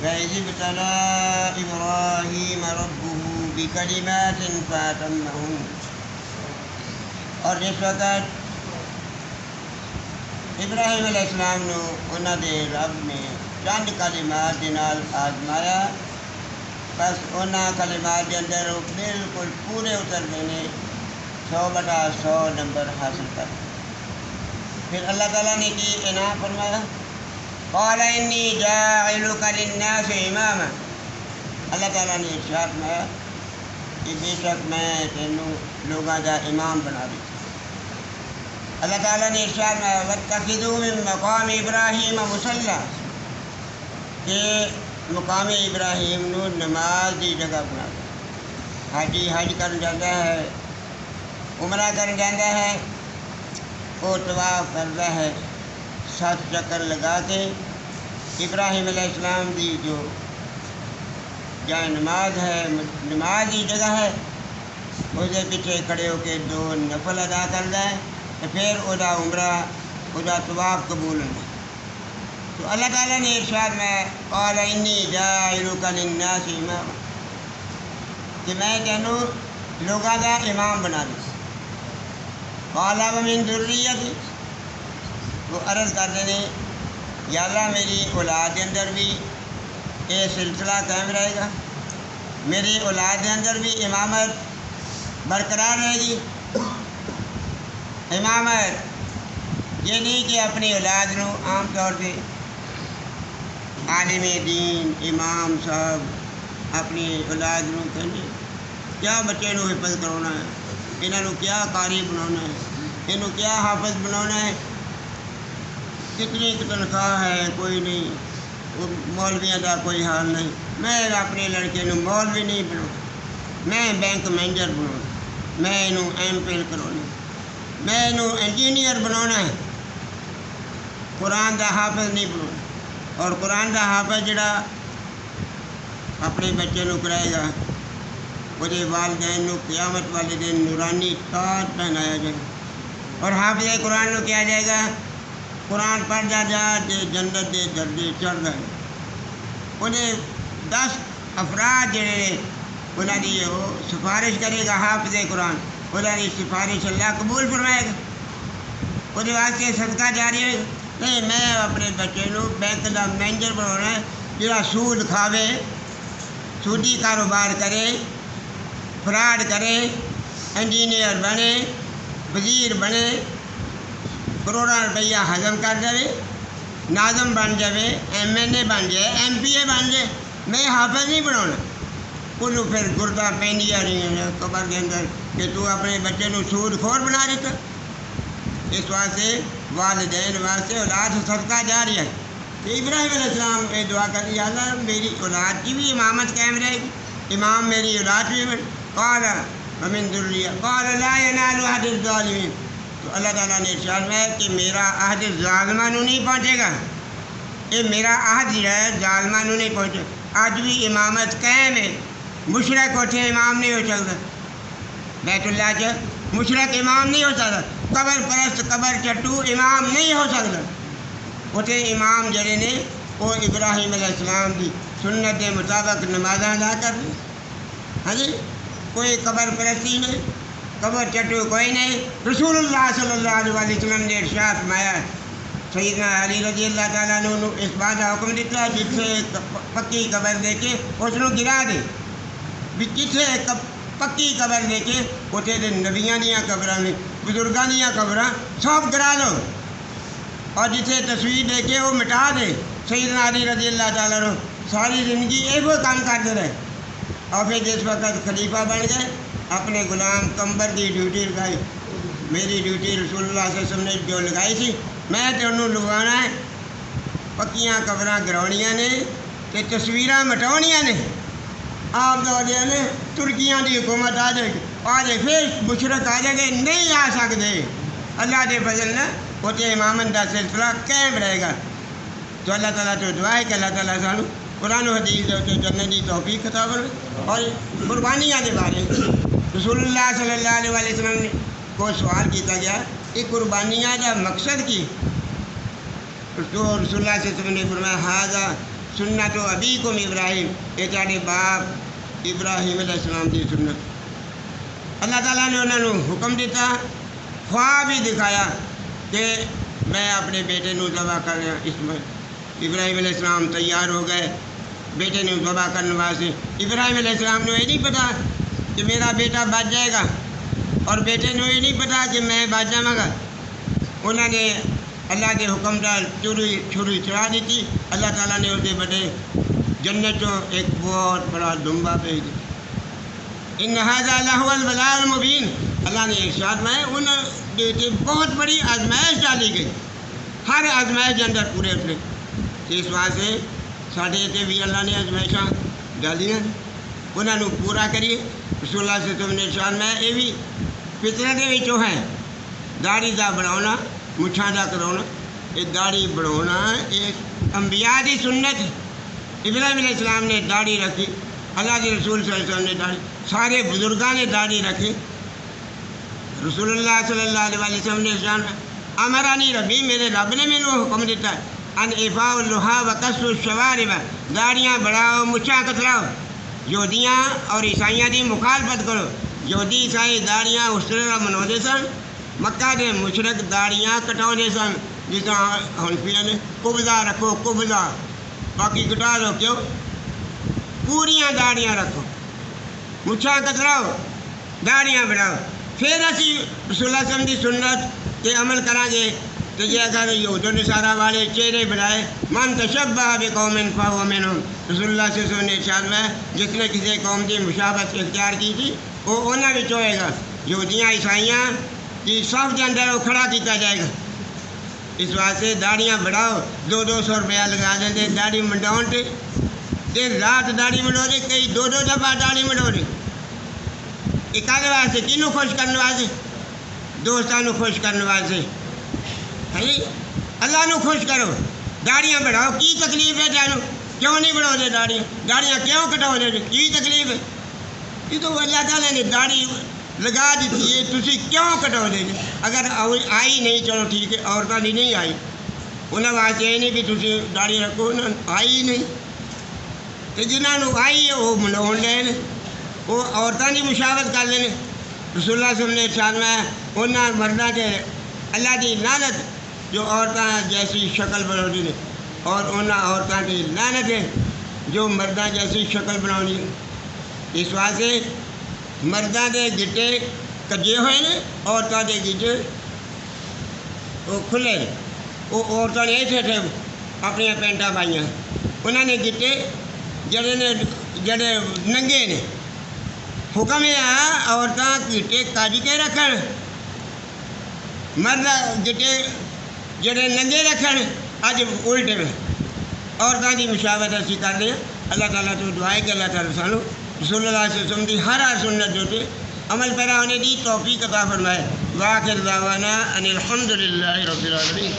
وَإِذِ ابْتَلَىٰ إِبْرَاهِيمَ رَبُّهُ بِكَلِمَاتٍ فَأَتَمَّهُنَّ۔ اور جس وقت ابراہیم علیہ السلام نو انہاں دے رب نے چند کلمات دے نال آزمایا، بس انہاں کلمات دے اندر وہ بالکل پورے اتر گئے نے، 100/100 نمبر حاصل کر۔ پھر اللہ تعالیٰ نے کی انعام فرمایا، قال انی جاعلک للناس اماما۔ اللہ تعالیٰ نے ارشاد فرمایا کہ بے شک میں تینوں لوگاں دا امام بنا دیتا۔ اللہ تعالیٰ نے ارشاد فرمایا واتخذوا من مقام ابراہیم مصلی، کہ مقام ابراہیم نو نماز دی جگہ بنا دو۔ حاجی حج کرن جاتا ہے، عمرہ کرن جاتا ہے، وہ طواف کرتا ہے 7 چکر لگا کے ابراہیم علیہ السلام دی جو جہاں نماز ہے، نماز کی جگہ ہے، اس کے پیچھے کھڑے ہو کے 2 نفل ادا کرتا ہے، تو پھر وہ عمرہ وہ طواف قبول ہونا۔ تو اللہ تعالیٰ نے ارشاد میں قال انی جاعلک للناس اماما، کہ میں تینوں لوگوں کا امام بنا دوں۔ قال ومن ذریتی، وہ عرض کرتے ہیں یا اللہ میری اولاد کے اندر بھی یہ سلسلہ قائم رہے گا، میری اولاد کے اندر بھی امامت برقرار رہے گی۔ امامت یہ نہیں کہ اپنی اولاد نو عام طور پہ عالم دین امام صاحب اپنی اولاد نو کہیں کیا بچے نو حفظ کرانا ہے، انہوں کیا قاری بنانا ہے، انہوں کیا حافظ بنانا ہے، کتنی تنخواہ ہے کوئی نہیں، مولویاں کا کوئی حال نہیں، میں اپنے لڑکے نو مولوی نہیں بناؤں، میں بینک مینیجر بناؤں، میں انہوں ایم فل کراؤں، میں انہوں انجینئر بنانا ہے، قرآن کا حافظ نہیں بنانا۔ اور قرآن کا حافظ جڑا اپنے بچے نو کرائے گا، وہ والدین نو قیامت والے دن نورانی تاج پہنایا جائے گا، اور حافظ قرآن نو کیا جائے گا قرآن پڑھ جا جنت دے درجے چڑھ گئے۔ انہیں 10 افراد جڑے انہوں کی وہ سفارش کرے گا حافظ قرآن، انہوں کی سفارش اللہ قبول فرمائے گا، وہ واسطے صدقہ جاری ہوئے گا۔ نہیں میں اپنے بچے نو بینک کا مینیجر بنانا ہے، جڑا سود کھاوے، سودی کاروبار کرے، فراڈ کرے، انجینئر بنے، وزیر بنے، کروڑاں روپیہ ہضم کر جائے، ناظم بن جائے، MNA بن جائے، MPA بن جائے، میں حافظ نہیں بنانا۔ انہوں پھر گردہ پہنی جا رہی ہیں قبر کے اندر کہ تو اپنے بچے نو سود خور بنا دیتا۔ اس واسطے والدین واسطے اولاد صدقہ جاری ہے۔ تو ابراہیم علیہ السلام یہ دعا کر یا اللہ میری اولاد کی بھی امامت قائم رہے گی، امام میری اولاد بھی بن۔ قال ومن ذریہ قال لا ینال عہد الظالمین، تو اللہ تعالیٰ نے ارشاد میں کہ میرا عہد ظالمہ نو نہیں پہنچے گا، یہ میرا عہد جو ہے ظالمہ نو نہیں پہنچے۔ آج بھی امامت قائم ہے، مشرک اٹھے امام نہیں ہو سکتا، بیت اللہ چ مشرک امام نہیں ہو سکتا، قبر پرست قبر چٹو امام نہیں ہو سکتا۔ اٹھے امام جڑے نے وہ ابراہیم علیہ السلام کی سنت کے مطابق نماز ادا کر لی۔ ہاں جی، کوئی قبر پرستی نہیں، قبر چٹو کوئی نہیں۔ رسول اللہ صلی اللہ علیہ وسلم نے ارشاد فرمایا، سیدنا علی رضی اللہ تعالیٰ عنہ اس بات کا حکم دیتا ہے جتنے پکی قبر دے کے اس کو گرا دے، بھی جتنے پکی قبر دے کے اتنے دے نبیاں دیا قبر نے بزرگاں دیا قبر سب گرا دو، اور جتنے تصویر دے کے وہ مٹا دے۔ سیدنا علی رضی اللہ تعالیٰ عنہ ساری زندگی یہ کام کرتے رہے، اور پھر جس وقت خلیفہ بن گئے اپنے غلام کمبر کی ڈیوٹی لگائی۔ میری ڈیوٹی رسول اللہ صلی اللہ علیہ وسلم نے جو لگائی تھی میں تو انہوں لگوانا ہے، پکیاں قبراں گراؤنیاں نے تے تصویراں مٹاؤنیاں نے۔ آپ دے نے ترکیاں کی حکومت آ جائے پھر مشرق آ جائے گے، نہیں آ سکتے۔ اللہ کے فضل نہ اتنے امامت کا سلسلہ قائم رہے گا۔ تو اللہ تعالیٰ تو دعا ہے کہ اللہ تعالیٰ سانو قرآن و حدیث جنت کی توفیق عطا فرمائے۔ اور قربانیاں کے بارے رسول اللہ صلی اللہ علیہ وسلم نے کو سوال کیا گیا کہ قربانیاں کا مقصد کی؟ تو رسول اللہ صلی اللہ علیہ وسلم نے فرمایا ھذا سنت و ابیکم ابراہیم، یہ تھوڑے باپ ابراہیم علیہ السلام کی سنت۔ اللہ تعالیٰ نے انہوں نے حکم دیتا، خواب بھی دکھایا کہ میں اپنے بیٹے نو ذبح کر رہا اس میں۔ ابراہیم علیہ السلام تیار ہو گئے بیٹے نو ذبح کرنے واسطے۔ ابراہیم علیہ السلام نے یہ نہیں پتا کہ میرا بیٹا بچ جائے گا، اور بیٹے نے یہ نہیں پتا کہ میں بچ جاؤں گا۔ انہوں نے اللہ کے حکم دار چھری چڑھا دی تھی، اللہ تعالیٰ نے اسے بڑے جنت ایک بہت بڑا دمبا بھیج دیا۔ ان ھذا لہو البلاء المبین، اللہ نے ارشاد میں ان بہت بڑی آزمائش ڈالی گئی، ہر آزمائش کے اندر پورے اترے۔ اس واسطے ساڈے تے بھی اللہ نے آزمائشاں ڈالیاں، انہوں نے پورا کریے۔ رسول اللہ صلی اللہ علیہ وسلم نے ارشاد میں یہ بھی فطرت دے وچوں ہے، داڑھی دا بڑھاؤنا، مچھاں دا کراؤنا۔ یہ داڑھی بڑھاؤنا ایک انبیاء دی سنت ہے۔ ابراہیم علیہ السلام نے داڑھی رکھی، اللہ کے رسول صلی اللہ علیہ وسلم نے داڑھی، سارے بزرگاں نے داڑھی رکھی۔ رسول اللہ صلی اللہ علیہ وسلم نے ارشاد امرانی ربی، میرے رب نے مینوں حکم دیتا ہے ان ایفاء اللحیٰ وقص الشوارب، داڑیاں بڑھاؤ مچھاں کتراؤ۔ یہودیاں اور عیسائیاں دی مخالفت کرو۔ یہودی عیسائی داڑیاں اس طرح مناؤندے سن، مکہ دے مشرک داڑیاں کٹاؤندے سن، جس طرح حنفیاں نے قبضہ رکھو قبضہ، باقی کٹا دو، کیوں؟ پوریاں داڑیاں رکھو، مچھاں کتراؤ، داڑیاں بڑھاؤ۔ پھر اسی رسول اللہ صلی اللہ علیہ وسلم دی سنت تے عمل کریں گے تو یہ اگر یہود و نصارہ والے چہرے بنائے، من تشبہ بقوم فہو منہم، رسول اللہ صلی اللہ علیہ وسلم نے ارشاد میں جس نے کسی قوم کی مشابہت اختیار کی تھی وہ انہوں وچ ہوئے گا۔ یہودیاں عیسائیاں کی صف کے اندر وہ کھڑا کیتا جائے گا۔ اس واسطے داڑیاں بڑھاؤ، 200 روپیہ لگا دیں داڑھی منڈاؤن تے، دن رات داڑھی منڈاؤ دے، کئی 2 دفعہ داڑھی منڈاؤ دے۔ یہ کہنے واسطے کنوں خوش کرنے واسطے؟ دوستوں کو خوش کرنے واسطے، ہے جی؟ اللہ نو خوش کرو، داڑیاں بڑھاؤ۔ کی تکلیف ہے جانو؟ کیوں نہیں بڑھاؤ دے داڑیاں کیوں کٹاؤ دے؟ کی تکلیف ہے؟ یہ تو اللہ تعالیٰ نے داڑھی لگا دیتی ہے، تسی کیوں کٹاؤ دے؟ اگر آئی نہیں چلو ٹھیک ہے، عورتوں کی نہیں آئی، انہوں واسطے یہ نہیں کہ تسی داڑھی رکھو، انہوں آئی نہیں تو جنہوں نے آئی ہے وہ مناؤ لین، وہ عورتوں کی مشاورت کر لیں۔ رسول اللہ صلی اللہ علیہ وسلم نے ارشاد میں انہوں مردوں کے اللہ کی لعنت جو عورتیں جیسی شکل بناؤں نے، اور انہوں عورتوں کی لعنت ہے جو مردوں جیسی شکل بناؤں۔ اس واسطے مردوں کے گٹے کجے ہوئے ہیں، عورتوں کے گٹے وہ کھلے، وہ عورتوں نے اتنے اپنی پینٹاں پائیاں، انہوں نے گٹے جڑے ننگے نے۔ حکم یہ ہے عورتاں گٹے کج کے رکھن، مرد گٹے جڑے ننگے رکھن۔ اج الٹے میں عورتوں کی مشاورت اسی کر رہے ہیں۔ اللہ تعالیٰ تو دعا ہے کہ اللہ تعالیٰ سانو رسول اللہ صلی اللہ علیہ وسلم کی ہر سنت جو تھے عمل پیرا ہونے کی توفیق عطا فرمائے۔ وآخر دعوانا ان الحمد للہ رب العالمین۔